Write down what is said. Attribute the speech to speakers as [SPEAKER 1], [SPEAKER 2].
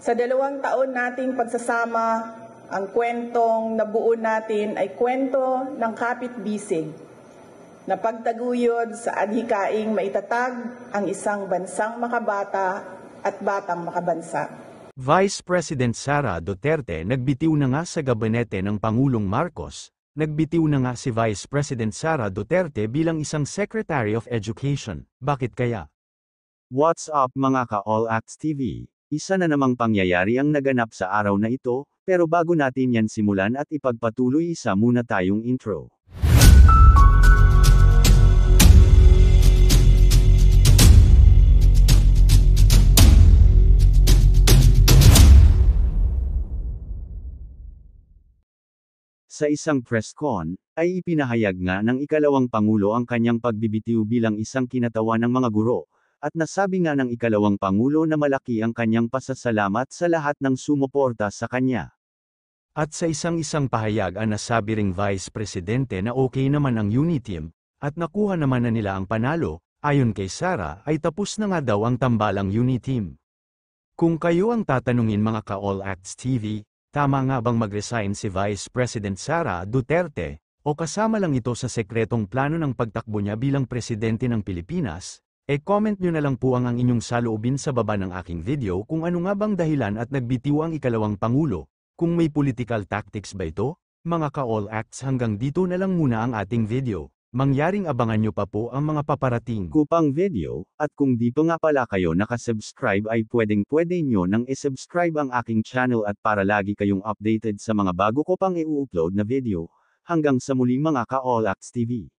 [SPEAKER 1] Sa 2 taon nating pagsasama, ang kwentong nabuo natin ay kwento ng kapit-bisig na pagtaguyod sa adhikaing maitatag ang isang bansang makabata at batang makabansa.
[SPEAKER 2] Vice President Sara Duterte nagbitiw na nga sa gabinete ng Pangulong Marcos. Nagbitiw na nga si Vice President Sara Duterte bilang isang Secretary of Education. Bakit kaya?
[SPEAKER 3] What's up mga ka-All Acts TV? Isa na namang pangyayari ang naganap sa araw na ito, pero bago natin yan simulan at ipagpatuloy, isa muna tayong intro. Sa isang press con, ay ipinahayag nga ng ikalawang Pangulo ang kanyang pagbibitiw bilang isang kinatawan ng mga guro, at nasabi nga ng ikalawang Pangulo na malaki ang kanyang pasasalamat sa lahat ng sumuporta sa kanya.
[SPEAKER 2] At sa isang pahayag ang nasabi ring Vice Presidente na okay naman ang UNITEAM, at nakuha naman na nila ang panalo. Ayon kay Sara ay tapos na nga daw ang tambalang UNITEAM. Kung kayo ang tatanungin mga ka-All Acts TV, tama nga bang mag-resign si Vice President Sara Duterte, o kasama lang ito sa sekretong plano ng pagtakbo niya bilang presidente ng Pilipinas? Comment nyo na lang po ang inyong saloobin sa baba ng aking video kung ano nga bang dahilan at nagbitiw ang ikalawang Pangulo. Kung may political tactics ba ito? Mga ka-All Acts, hanggang dito na lang muna ang ating video. Mangyaring abangan nyo pa po ang mga paparating
[SPEAKER 3] kupang video, at kung di pa nga pala kayo nakasubscribe ay pwede nyo nang isubscribe ang aking channel at para lagi kayong updated sa mga bago ko pang i-upload na video. Hanggang sa muli mga ka-All Acts TV.